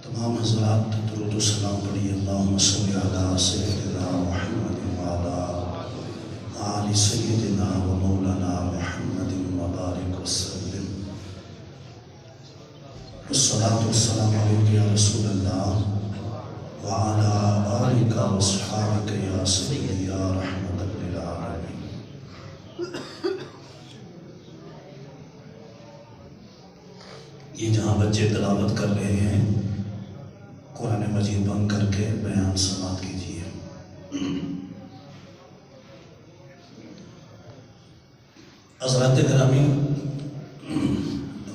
تمام حضرات درود و سلام پڑھیے اللہم صلی علی سیدنا محمد وعلی آل سیدنا و مولانا محمد وبارک وسلم والصلاة والسلام علیکہ یا رسول اللہ وعلی آلک و صحابک یا سیدی یا رحمت للعالمین۔ یہ جہاں بچے تلاوت کر رہے ہیں قرآن مجید بند کر کے بیان سماعت کیجیے۔ حضرات گرامی،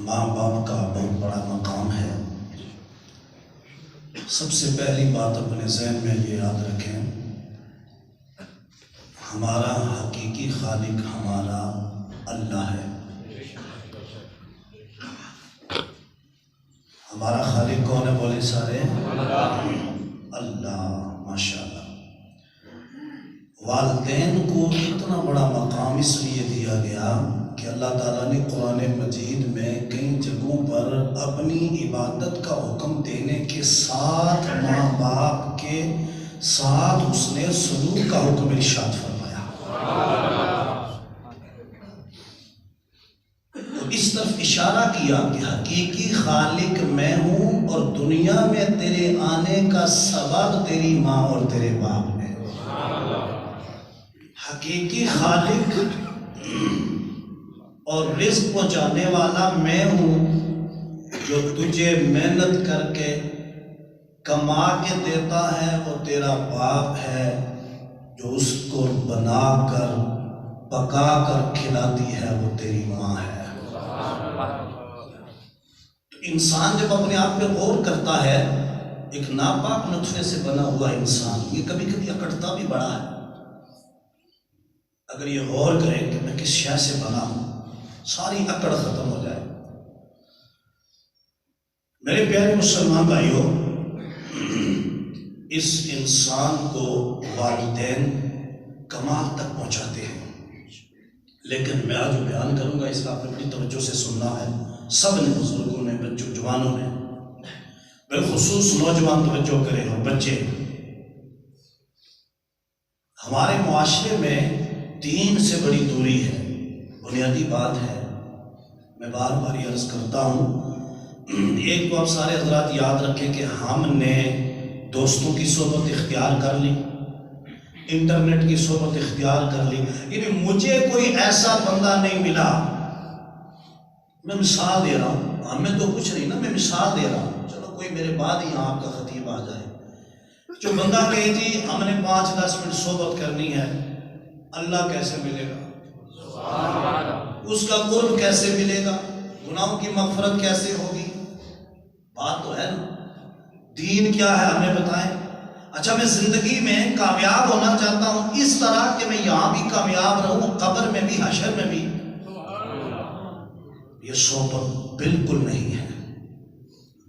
ماں باپ کا بہت بڑا مقام ہے۔ سب سے پہلی بات اپنے ذہن میں یہ یاد رکھیں، ہمارا حقیقی خالق ہمارا اللہ ہے۔ ہمارا خالق کون ہے؟ بولے سارے اللہ۔ ماشاءاللہ، والدین کو اتنا بڑا مقام اس لیے دیا گیا کہ اللہ تعالیٰ نے قرآن مجید میں کئی جگہوں پر اپنی عبادت کا حکم دینے کے ساتھ ماں باپ کے ساتھ اس نے سلوک کا حکم ارشاد فرمایا۔ اس طرف اشارہ کیا کہ حقیقی خالق میں ہوں اور دنیا میں تیرے آنے کا سبب تیری ماں اور تیرے باپ ہے۔ حقیقی خالق اور رزق پہنچانے والا میں ہوں، جو تجھے محنت کر کے کما کے دیتا ہے، اور تیرا باپ ہے جو اس کو بنا کر پکا کر کھلاتی ہے، وہ تیری ماں ہے۔ تو انسان جب اپنے آپ پہ غور کرتا ہے، ایک ناپاک نطفے سے بنا ہوا انسان یہ کبھی کبھی اکڑتا بھی بڑا ہے۔ اگر یہ غور کرے کہ میں کس شے سے بنا ہوں، ساری اکڑ ختم ہو جائے۔ میرے پیارے مسلمان بھائیوں، اس انسان کو والدین کمال تک پہنچاتے ہیں، لیکن میں آج بیان کروں گا، اس کا آپ نے بڑی توجہ سے سننا ہے۔ سب نے، بزرگوں نے، بچوں، جوانوں نے، بالخصوص نوجوان توجہ کریں اور بچے۔ ہمارے معاشرے میں دین سے بڑی دوری ہے، بنیادی بات ہے۔ میں بار بار یہ عرض کرتا ہوں، ایک تو آپ سارے حضرات یاد رکھیں کہ ہم نے دوستوں کی صحبت اختیار کر لی، انٹرنیٹ کی صحبت اختیار کر لی، یعنی مجھے کوئی ایسا بندہ نہیں ملا۔ میں مثال دے رہا ہوں، ہمیں تو کچھ نہیں نا، میں مثال دے رہا ہوں، چلو کوئی میرے بعد ہی یہاں آپ کا خطیب آ جائے، جو بندہ کہے جی ہم نے 5-10 منٹ صحبت کرنی ہے، اللہ کیسے ملے گا؟ اس کا قرب کیسے ملے گا؟ گناہوں کی مغفرت کیسے ہوگی؟ بات تو ہے نا۔ دین کیا ہے ہمیں بتائیں۔ اچھا، میں زندگی میں کامیاب ہونا چاہتا ہوں اس طرح کہ میں یہاں بھی کامیاب رہوں، قبر میں بھی، حشر میں بھی۔ یہ صحبت بالکل نہیں ہے۔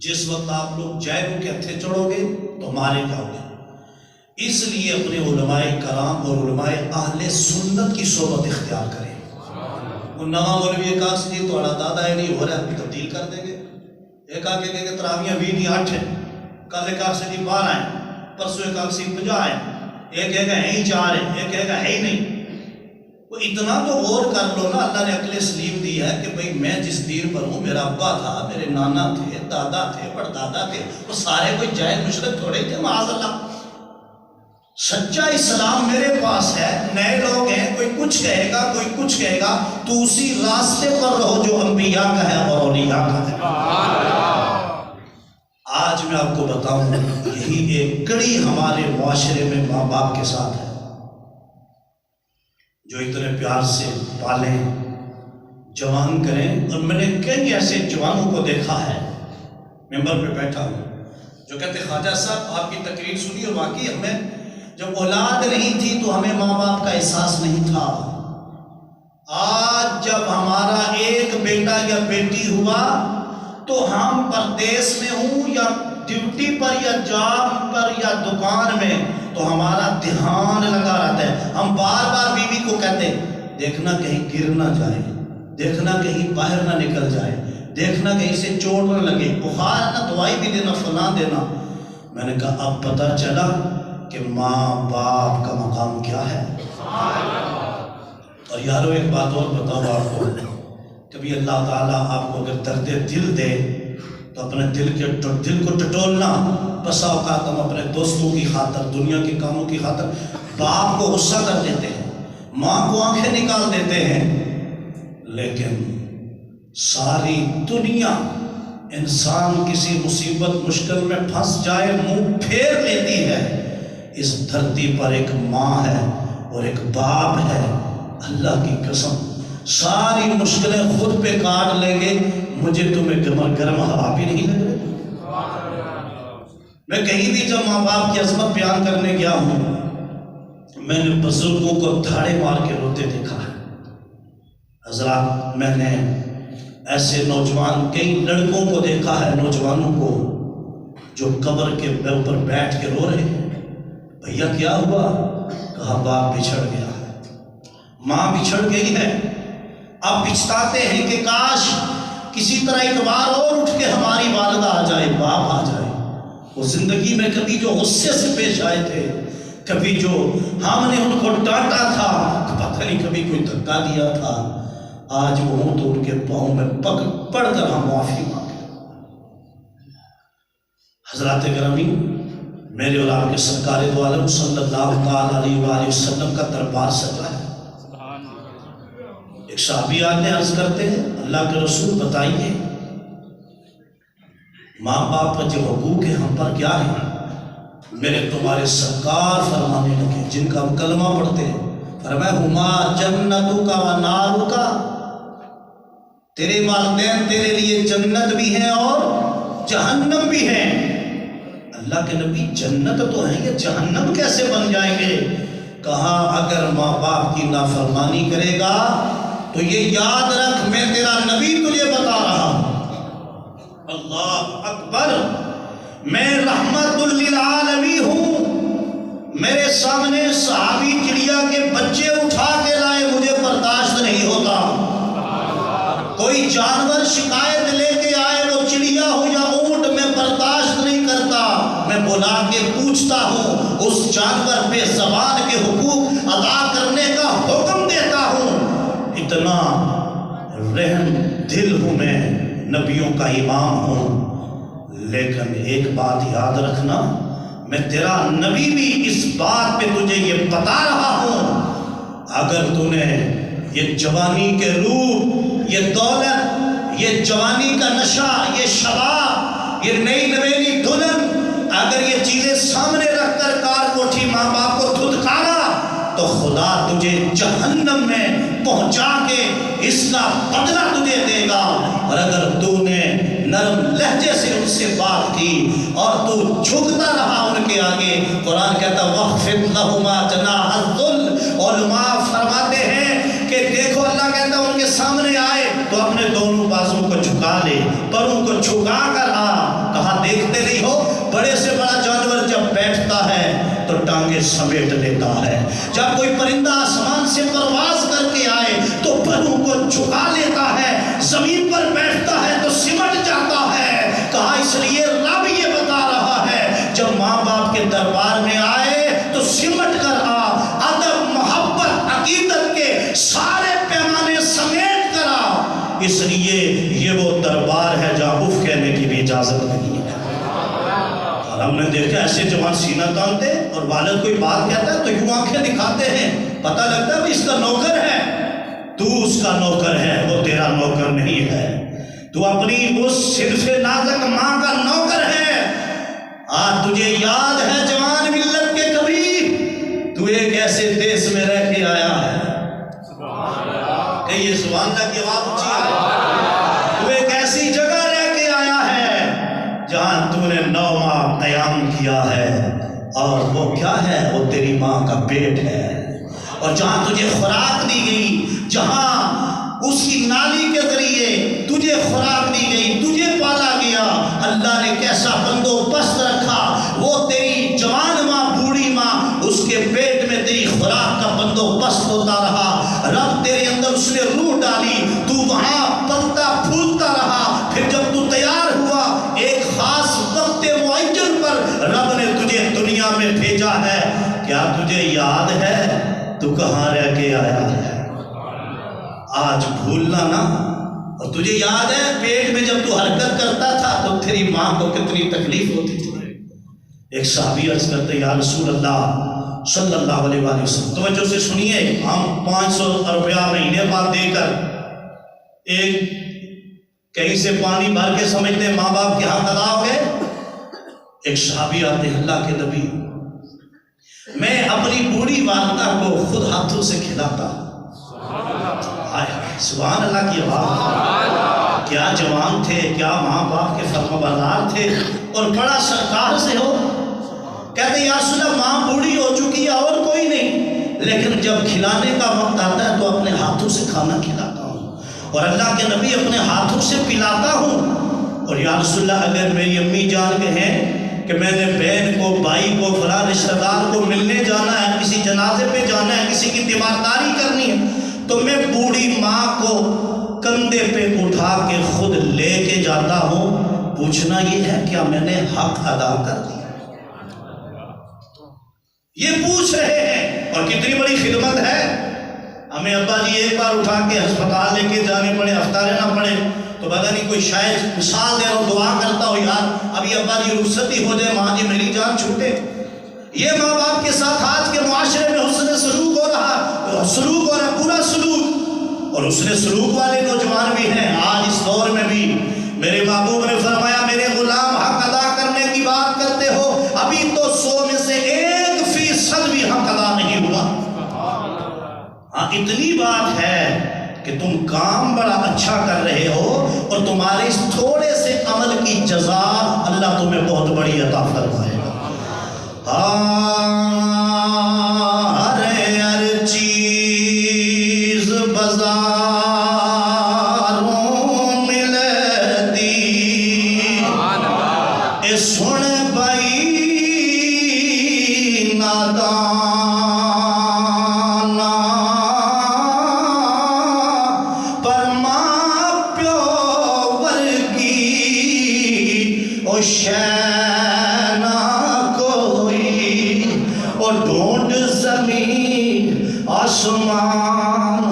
جس وقت آپ لوگ جائروں کے ہتھے چڑھو گے تو مارے جاؤ گے۔ اس لیے اپنے علماء کرام اور علماء اہل سنت کی صحبت اختیار کریں۔ وہ نواں مولوی کہا سی تو دادا ہے نہیں ہو رہا ہے، تبدیل کر دیں گے۔ ایک آگے کہ تراویاں 20 8 ہیں، کل ایک آگ سے 12 ہیں، پرسوں ایک آگ سے 50 ہیں، ایک ہے گا ہے ہی 4 ہیں، ایک ہے گا ہے ہی نہیں۔ وہ اتنا تو غور کر لو نا، اللہ نے عقل سلیم دی ہے کہ بھئی میں جس دین پر ہوں، میرا ابا تھا، میرے نانا تھے، دادا تھے، پردادا تھے، وہ سارے کوئی جائز مشرک تھوڑے تھے، معاذ اللہ۔ سچا اسلام میرے پاس ہے، نئے لوگ ہیں، کوئی کچھ کہے گا، کوئی کچھ کہے گا، تو اسی راستے پر رہو جو انبیاء کا ہے اور اولیاء کا ہے۔ آج میں آپ کو بتاؤں، یہی ایک کڑی ہمارے معاشرے میں ماں باپ کے ساتھ ہے، جو اتنے پیار سے پالیں، جوان کریں۔ اور میں نے کئی ایسے جوانوں کو دیکھا ہے، ممبر پہ بیٹھا ہوں، جو کہتے خواجہ صاحب آپ کی تقریر سنی اور واقعی ہمیں جب اولاد نہیں تھی تو ہمیں ماں باپ کا احساس نہیں تھا، آج جب ہمارا ایک بیٹا یا بیٹی ہوا تو ہم پردیس میں ہوں یا ڈیوٹی پر یا جاب پر یا دکان میں، تو ہمارا دھیان لگا رہتا ہے۔ ہم بار بار بیوی کو کہتے دیکھنا کہیں گر نہ جائے، دیکھنا کہیں باہر نہ نکل جائے، دیکھنا کہیں سے چوٹ نہ لگے، بخار ہے نا دوائی بھی دینا، فلاں دینا۔ میں نے کہا اب پتہ چلا کہ ماں باپ کا مقام کیا ہے۔ اور یارو ایک بات اور بتاؤ آپ کو، کبھی اللہ تعالیٰ آپ کو اگر درد دل دے تو اپنے دل کو ٹٹولنا۔ بسا اوقات ہم اپنے دوستوں کی خاطر، دنیا کے کاموں کی خاطر باپ کو غصہ کر دیتے ہیں، ماں کو آنکھیں نکال دیتے ہیں، لیکن ساری دنیا انسان کسی مصیبت مشکل میں پھنس جائے منہ پھیر لیتی ہے، اس دھرتی پر ایک ماں ہے اور ایک باپ ہے۔ اللہ کی قسم ساری مشکلیں خود پہ کاٹ لیں گے، مجھے تمہیں گرم ہوا بھی نہیں لگ رہی۔ میں کہیں بھی جب ماں باپ کی عظمت بیان کرنے گیا ہوں، میں نے بزرگوں کو دھاڑے مار کے روتے دیکھا ہے۔ حضرات میں نے ایسے نوجوان کئی لڑکوں کو دیکھا ہے، نوجوانوں کو جو قبر کے اوپر بیٹھ کے رو رہے ہیں، بھیا کیا ہوا؟ کہا باپ بچھڑ گیا ہے، ماں بچھڑ گئی ہے۔ اب پچھتاتے ہیں کہ کاش کسی طرح ایک بار اور اٹھ کے ہماری والدہ آ جائے، باپ آ جائے۔ وہ زندگی میں کبھی جو غصے سے پیش آئے تھے، کبھی جو ہم نے ان کو ڈانٹا تھا، پتہ نہیں کبھی کوئی دھکا دیا تھا، آج وہ ہوں تو ان کے پاؤں میں پڑھ کر ہم معافی مانگے۔ حضرات گرامی، میرے اور آپ کے سرکار دو عالم صلی اللہ علیہ وآلہ وسلم کا دربار سجا ہے۔ ایک صحابی آتے عرض کرتے ہیں اللہ کے رسول بتائیے ماں باپ کا جو حقوق ہے ہم پر کیا ہے؟ میرے تمہارے سرکار فرمانے لگے، جن کا ہم کلمہ پڑھتے ہیں، فرمایا ہما جنتک و نارک، تیرے والدین تیرے لیے جنت بھی ہیں اور جہنم بھی ہیں۔ اللہ کے نبی جنت تو ہیں، یہ جہنم کیسے بن جائیں گے؟ کہا اگر ماں باپ کی نافرمانی کرے گا تو یہ یاد رکھ میں تیرا نبی تجھے بتا رہا ہوں۔ اللہ اکبر، میں رحمت للعالمین ہوں، میرے سامنے صحابی چڑیا کے بچے اٹھا کے لائے، مجھے برداشت نہیں ہوتا۔ کوئی جانور شکایت لے کے آئے، وہ چڑیا ہو یا اونٹ، میں برداشت نہیں کرتا، میں بلا کے پوچھتا ہوں، اس جانور پہ زبان کے حقوق ادا کرنے کا حکم دیتا ہوں۔ اتنا رحم دل ہوں میں، نبیوں کا امام ہوں، لیکن ایک بات یاد رکھنا، میں تیرا نبی بھی اس بات پہ تجھے یہ بتا رہا ہوں، اگر تو نے یہ جوانی کے روح، یہ دولت، یہ جوانی کا نشہ، یہ شباب، یہ نئی نویلی دلہن، اگر یہ چیزیں سامنے رکھ کر کار کوٹھی ماں باپ کو دھتکارا تو خدا تجھے جہنم میں پہنچا کے اس کا بدلہ تجھے دے گا۔ اور اگر تو نے نرم لہجے سے ان سے بات کی اور تو جھکتا رہا ان کے آگے، قرآن کہتا وَخْفِضْ لَهُمَا جَنَاحَ الذُّلِّ، علماء فرماتے ہیں کہ دیکھو اللہ کہتا ان کے سامنے آئے تو اپنے دونوں بازوں کو جھکا لے، پروں کو جھکا کر آ۔ کہا دیکھتے نہیں ہو بڑے سے بڑا جانور جب بیٹھتا ہے تو ٹانگیں سمیٹ لیتا ہے، جب کوئی پرندہ آسمان سے پرواز کر کے آئے تو پروں کو جھکا لیتا ہے، زمین پر بیٹھتا ہے تو سمٹ جاتا ہے۔ کہا اس لیے رب یہ بتا رہا ہے جب ماں باپ کے دربار میں آئے تو سمٹ کر آ، ادب، محبت، عقیدت کے سارے پیمانے سمیٹ کر آ۔ اس لیے یہ وہ دربار ہے جہاں اف کہنے کی بھی اجازت نہیں ہے۔ اور ہم نے دیکھا ایسے جوان سینہ تانتے اور والد کوئی بات کہتا ہے تو یوں آنکھیں دکھاتے ہیں، پتہ لگتا ہے اس کا نوکر ہے، تو اس کا نوکر ہے، وہ تیرا نوکر نہیں ہے، تو اپنی اس صنف نازک ماں کا نوکر ہے۔ آج تجھے یاد ہے جوان ملت کے کبھی تو ایک ایسے دیس میں رہ کے آیا ہے، کہ یہ سبحان اللہ کی آواز اونچی ہے، تو ایک ایسی جگہ رہ کے آیا ہے جہاں تو نے 9 ماہ قیام کیا ہے، اور وہ کیا ہے؟ وہ تیری ماں کا پیٹ ہے، اور جہاں تجھے خوراک دی گئی، جہاں اس کی نالی کے ذریعے تجھے خوراک دی گئی، تجھے پالا گیا، اللہ نے کیسا بندوبست رکھا، وہ تیری جوان ماں، بوڑھی ماں، اس کے پیٹ میں تیری خوراک کا بندوبست ہوتا رہا، رب تیرے اندر اس نے روح ڈالی، تو وہاں پلتا پھولتا رہا، میں بھیجا ہے، کیا تجھے یاد ہے تو کہاں رہ کے آیا ہے؟ آج بھولنا نا۔ اور تجھے یاد ہے پیٹ میں جب تو حرکت کرتا تھا تو تیری ماں کو کتنی تکلیف ہوتی تھی؟ ایک صحابی عرض کرتے یا رسول اللہ صلی اللہ علیہ وآلہ وسلم، توجہ سے سنیے، ہم 500 روپیہ مہینے بعد دے کر ایک کہیں سے پانی بھر کے سمجھتے ہیں ماں باپ کے ہاتھ ادا ہو گئے۔ ایک صحابی آتے ہیں اللہ کے نبی، میں اپنی بوڑھی والدہ کو خود ہاتھوں سے کھلاتا۔ سبحان اللہ کی آواز، کیا جوان تھے، کیا ماں باپ کے فرمانبردار تھے، اور بڑا سرکار سے ہو۔ کہتے ہیں یا رسول اللہ ماں بوڑھی ہو چکی ہے اور کوئی نہیں، لیکن جب کھلانے کا وقت آتا ہے تو اپنے ہاتھوں سے کھانا کھلاتا ہوں، اور اللہ کے نبی اپنے ہاتھوں سے پلاتا ہوں۔ اور یا رسول اللہ اگر میری امی جان کہیں کہ میں نے بہن کو، بھائی کو، فلاں رشتہ دار کو ملنے جانا ہے، کسی جنازے پہ جانا ہے، کسی کی تیمارداری کرنی ہے، تو میں بوڑھی ماں کو کندھے پہ اٹھا کے خود لے کے جاتا ہوں۔ پوچھنا یہ ہے کیا میں نے حق ادا کر دیا؟ یہ پوچھ رہے ہیں، اور کتنی بڑی خدمت ہے۔ ہمیں ابا جی ایک بار اٹھا کے ہسپتال لے کے جانے پڑے، ہفتہ رہنا پڑے، تو پتہ نہیں کوئی شاید مثال دے رہا ہوں، دعا کرتا ہو یار ابھی ابا جی رخصتی ہو جائے، ماں جی میری جان چھوٹے۔ یہ ماں باپ کے ساتھ آج کے معاشرے میں حسن سلوک ہو رہا، سلوک ہو رہا، پورا سلوک، اور حسن سلوک والے نوجوان بھی ہیں آج اس دور میں بھی۔ میرے محبوب نے فرمایا میرے غلام حق ادا کرنے کی بات کرتے ہو، ابھی تو 100 میں سے 1% بھی حق ادا نہیں ہوا۔ ہاں اتنی بات ہے کہ تم کام بڑا اچھا کر رہے ہو، اور تمہارے اس تھوڑے سے عمل کی جزا اللہ تمہیں بہت بڑی عطا فرمائے گا۔ ہر چیز بازاروں ملتی، اے سن بھائی نادان، اور ڈھونڈ زمین آسمان،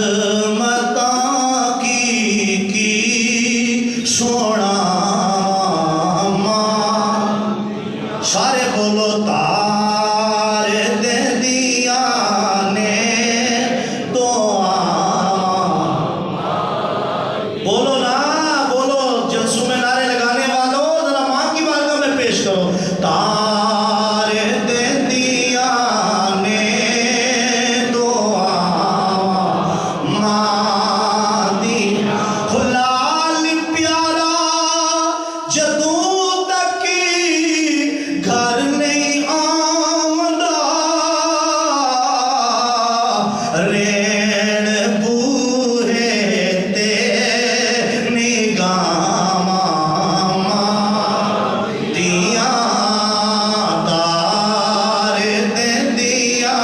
عظمتاں کی سونا ماں، سارے بولو تارے دے دیا نے تو بولو نا، بولو جلسوں میں نعرے لگانے والوں ذرا ماں کی بارگاہ میں پیش کرو۔ تارے دے دیا نے دعا ماں دی، خلال پیارا جدوں تک گھر نہیں آندا، رین بوہے تے نگاہ ماں دیاں، تارے دے دیا۔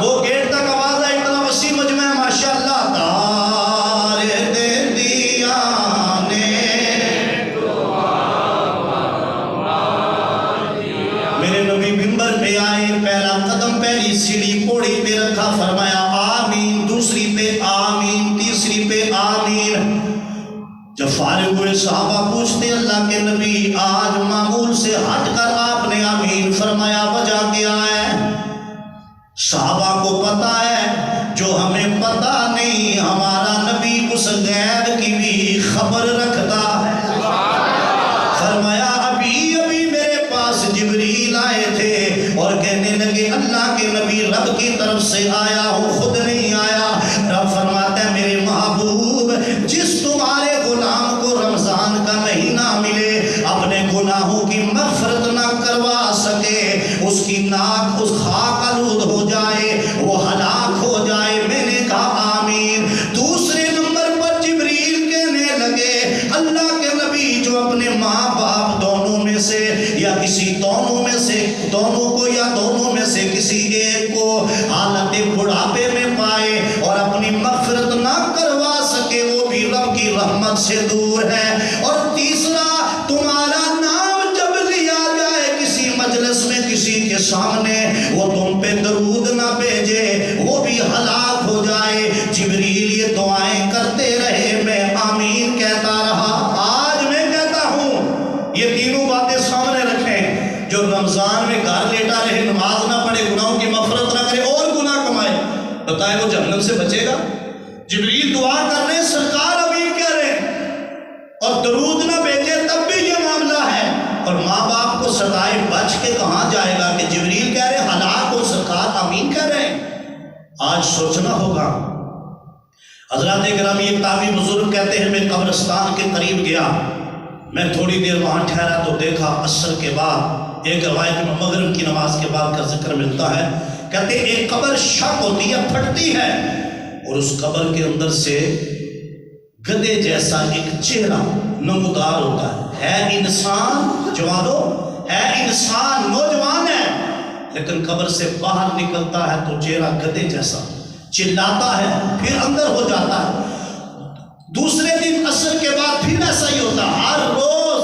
وہ گیٹ تک آواز ہے، اتنا وسیع مجمع ہے ماشاءاللہ۔ تارے دے دیا نے میرے نبی منبر پہ آئے، پہلا قدم پہلی سیڑھی پوڑی پہ رکھا، فرمایا آمین، دوسری پہ آمین، تیسری پہ آمین۔ جب فارغ ہوئے صحابہ پوچھتے اللہ کے نبی آج معمول سے ہٹ کر آپ نے آمین فرمایا، وجہ کیا ہے؟ صحابہ کو پتا ہے جو ہمیں پتا نہیں، ہمارا نبی اس غیب کی بھی خبر رکھتا ہے۔ فرمایا ابھی ابھی میرے پاس جبریل آئے تھے اور کہنے لگے اللہ کے نبی رب کی طرف سے آیا ہوں، خود نہیں آیا۔ رب فرماتا ہے میرے محبوب جس تمہارے غلام کو رمضان کا مہینہ ملے، اپنے گناہوں کی مغفرت نہ کروا سکے، اس کی ناک اس خاک آلود ہو جائے، وہ ہلاک ہو جائے، میں نے کہا آمین۔ دوسرے نمبر پر جبریل کہنے لگے اللہ کے نبی جو اپنے ماں باپ دونوں میں سے یا کسی دونوں میں سے، دونوں کو یا دونوں میں سے کسی ایک کو حالت بڑھاپے میں پائے اور اپنی مغفرت نہ کروا سکے، وہ بھی رب کی رحمت رحمت سے دور ہے۔ اور تیسرا، تمہارا نام جب لیا جائے کسی مجلس میں کسی کے سامنے، وہ تم پہ درود نہ بھیجے، وہ بھی ہلاک ہو جائے۔ جبریل یہ دعائیں کرتے رہے، میں آمین کہتا رہا۔ آج میں کہتا ہوں یہ تینوں باتیں سامنے رکھیں، جو رمضان میں گھر لیٹا رہے، نماز نہ پڑھے، گناہوں کی مغفرت نہ کرے اور گناہ کمائے، بتائیں وہ جہنم سے بچے گا؟ جبریل دعا کر رہے ہیں، سرکار آمین کہہ رہے ہیں، اور درود نہ بھیجے تب بھی یہ معاملہ ہے، اور ماں باپ کو ستائے بچ کے کہاں جائے گا کہ جبریل کہہ رہے ہیں ہلاک ہو، سرکار آمین کہہ رہے ہیں۔ آج سوچنا ہوگا۔ حضرات گرامی، ایک تابعی بزرگ کہتے ہیں میں قبرستان کے قریب گیا، میں تھوڑی دیر وہاں ٹھہرا تو دیکھا عصر کے بعد، ایک روایت میں مغرب کی نماز کے بعد کا ذکر ملتا ہے، کہتے ہیں ایک قبر شق ہوتی ہے، پھٹتی ہے، اور اس قبر کے اندر سے گدھے جیسا ایک چہرہ نمودار ہوتا ہے انسان، جوانو ہے انسان، نوجوان ہے، لیکن قبر سے باہر نکلتا ہے تو چہرہ گدھے جیسا، چلاتا ہے پھر اندر ہو جاتا ہے۔ دوسرے دن عصر کے بعد پھر ایسا ہی ہوتا، ہر روز۔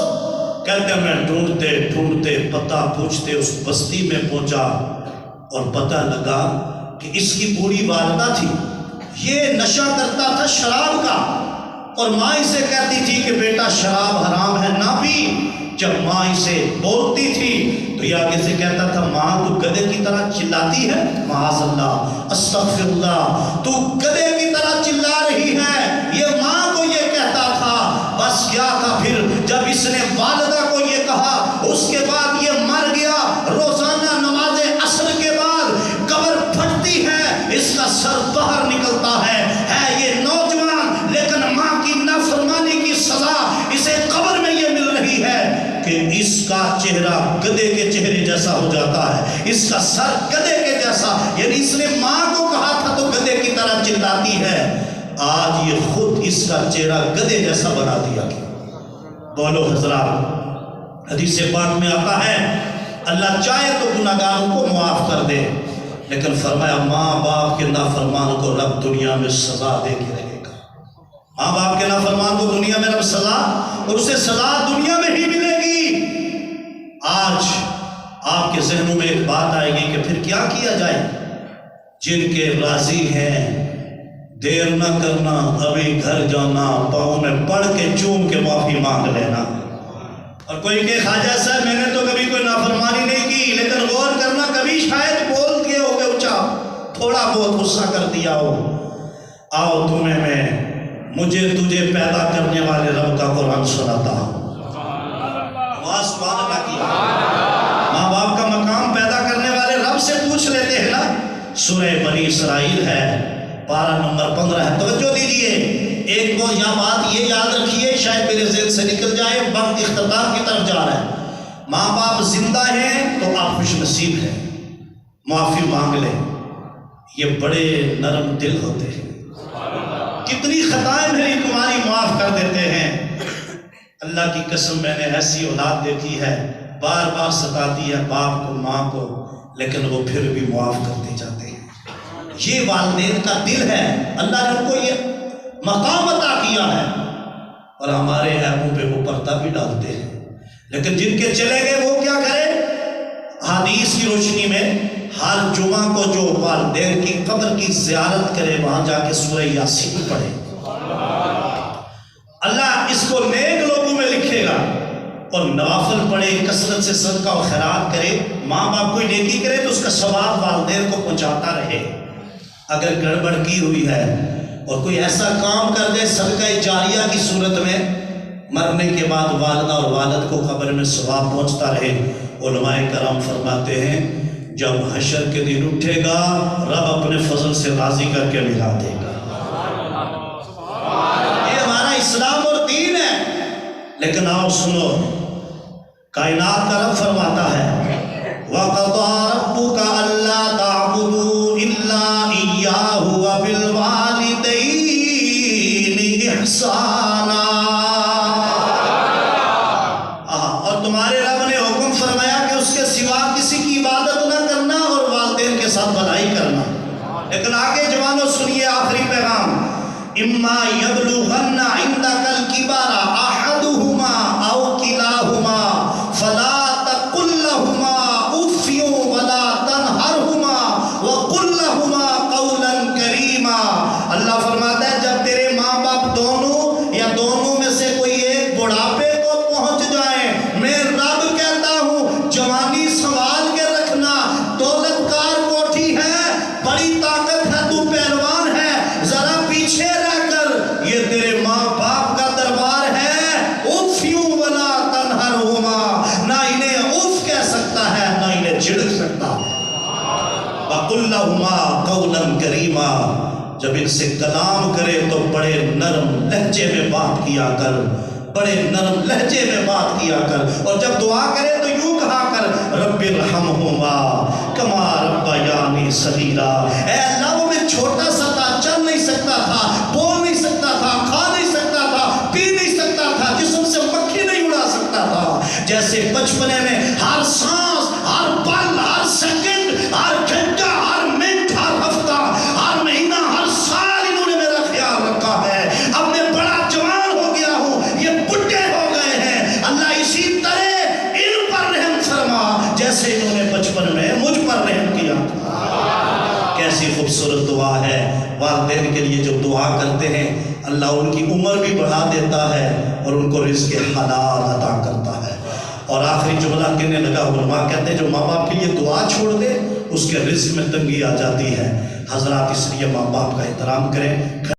کہتے ہیں میں ڈھونڈتے ڈھونڈتے پتہ پوچھتے اس بستی میں پہنچا، اور پتہ لگا کہ اس کی بوڑھی والدہ تھی، یہ نشہ کرتا تھا شراب کا، اور ماں اسے کہتی تھی کہ بیٹا شراب حرام ہے نہ پی۔ جب ماں اسے بولتی تھی تو یہ آگے سے کہتا تھا ماں تو گدھے کی طرح چلاتی ہے، معاذ اللہ استغفر اللہ، تو گدھے کی طرح چلا رہی ہے، یہ ماں کو یہ کہتا تھا۔ بس کیا تھا پھر جب اس نے والدہ کو یہ کہا، اس کے بعد یہ مر گیا۔ روزانہ نماز عصر کے بعد قبر پھٹتی ہے، اس کا سر باہر نکلتا ہے یہ نوجوان، لیکن ماں کی نافرمانی کی سزا اسے قبر میں یہ مل رہی ہے کہ اس کا چہرہ گدھے کے چہرے جیسا ہو جاتا ہے، اس کا سر گدھے کے جیسا، یعنی اس نے ماں کو کہا تھا تو گدھے کی طرح چلاتی ہے، آج یہ خود اس کا چہرہ گدھے جیسا بنا دیا گیا۔ بولو حضرات، حدیث پاک میں آتا ہے اللہ چاہے تو گناہگاروں کو معاف کر دے، لیکن فرمایا ماں باپ کے نافرمان کو رب دنیا میں سزا دے کے رہے گا۔ ماں باپ کے نافرمان کو دنیا میں رب سزا، اور اسے سزا دنیا میں ہی ملے گی۔ آج آپ کے ذہنوں میں ایک بات آئے گی کہ پھر کیا کیا جائے؟ جن کے راضی ہیں دیر نہ کرنا، ابھی گھر جانا، پاؤں میں پڑھ کے چوم کے معافی مانگ لینا۔ اور کوئی کہ خواجہ صاحب میں نے تو کبھی کوئی نافرمانی نہیں کی، لیکن غور کرنا کبھی شاید بول کے ہو گے اونچا، تھوڑا بہت غصہ کر دیا ہو۔ آؤ تمہیں میں مجھے تجھے پیدا کرنے والے رب کا قرآن سناتا ہوں۔ سبحان اللہ کی ماں باپ کا مقام پیدا کرنے والے رب سے پوچھ لیتے ہیں نا۔ سورہ بنی اسرائیل ہے، پارہ نمبر 15 ہے، توجہ دیجئے۔ ایک وہ یا بات یہ یاد رکھیے، شاید میرے ذہن سے نکل جائے، وقت اختتام کی طرف جا رہا ہے۔ ماں باپ زندہ ہیں تو آپ خوش نصیب ہیں، معافی مانگ لیں، یہ بڑے نرم دل ہوتے ہیں، کتنی خطائیں میری تمہاری معاف کر دیتے ہیں۔ اللہ کی قسم میں نے ایسی اولاد دیکھی ہے، بار بار ستاتی ہے باپ کو ماں کو، لیکن وہ پھر بھی معاف کرتے جاتے ہیں۔ یہ والدین کا دل ہے، اللہ نے ان کو یہ مقام عطا کیا ہے، اور ہمارے عیبوں پہ وہ پردہ بھی ڈالتے ہیں، لیکن جن کے چلے گئے وہ کیا کرے؟ حدیث کی روشنی میں ہر جمعہ کو جو والدین کی قبر کی زیارت کرے، وہاں جا کے سورہ یاسین پڑھے، اللہ اس کو نیک لوگوں میں لکھے گا۔ اور نوافل پڑھے، کثرت سے صدقہ و خیرات کرے، ماں باپ کوئی نیکی کرے تو اس کا ثواب والدین کو پہنچاتا رہے۔ اگر گڑبڑ کی ہوئی ہے اور کوئی ایسا کام کر دے صدقہ جاریہ کی صورت میں، مرنے کے بعد والدہ اور والد کو قبر میں ثواب پہنچتا رہے۔ علماء کرام فرماتے ہیں جب حشر کے دن اٹھے گا، رب اپنے فضل سے راضی کر کے ملا دے گا۔ یہ ہمارا اسلام اور دین ہے۔ لیکن آؤ سنو، کائنات کا رب فرماتا ہے وَقَضَىٰ رَبُّكَ أَلَّا تَعْبُدُوا إِلَّا إِيَّاهُ وَبِالْوَالِدَيْنِ إِحْسَانًا۔ اور تمہارے رب نے حکم فرمایا کہ اس کے سوا کسی کی عبادت نہ کرنا اور والدین کے ساتھ بھلائی کرنا۔ لیکن آگے جوانوں سنیے آخری پیغام، اِمَّا یبلغن عندک الکبر احدہما او کلاہما فلا تقل لہما اف ولا تنہرہما وقل لہما قولا کریما۔ اللہ فرماتا ہے جب تیرے ماں باپ دونوں یا دونوں میں سے کوئی ایک بڑھاپے کو پہنچ جائے، میں رب کہتا ہوں جوانی سنبھال کے رکھنا، دولت کار کوٹھی ہے، بڑی طاقت ہے، تو پہلوان ہے، ذرا پیچھے رہ کر، یہ تیرے ماں باپ کا دربار ہے، اوفیوں ولا تنہرہما، نہ انہیں اوف کہہ سکتا ہے نہ انہیں جھڑک سکتا ہے۔ وَقُلْ لَهُمَا قَوْلًا كَرِيمًا، جب ان سے کلام کرے تو بڑے نرم لہجے میں بات کیا کر، بڑے نرم لہجے میں بات کیا کر، اور جب دعا کرے تو یوں کہا کر رب ارحمہما کما ربیانی صغیرا۔ اے اللہ وہ میں چھوٹا سا تھا، چل نہیں سکتا تھا، بول نہیں سکتا تھا، کھا نہیں سکتا تھا، پی نہیں سکتا تھا، جسم سے مکھی نہیں اڑا سکتا تھا، جیسے بچپنے میں ہر سانس، ہر پل، ہر سیکنڈ، ہر گھنٹہ، ہر منٹ، ہر ہفتہ، ہر مہینہ، ہر سال انہوں نے میرا خیال رکھا ہے، اب میں بڑا جوان ہو گیا ہوں، یہ بڈھے ہو گئے ہیں، اللہ اسی طرح ان پر رحم فرما جیسے انہوں نے بچپن میں مجھ پر رحم کیا تھا۔ کیسی خوبصورت دعا ہے، والدین کے لیے جب دعا کرتے ہیں اللہ ان کی عمر بھی بڑھا دیتا ہے اور ان کو رزق حلال عطا کرتا ہے۔ اور آخری جملہ کہنے لگا، علماء کہتے ہیں جو ماں باپ کے لیے دعا چھوڑ دے اس کے رزق میں تنگی آ جاتی ہے۔ حضرات اس لیے ماں باپ کا احترام کریں۔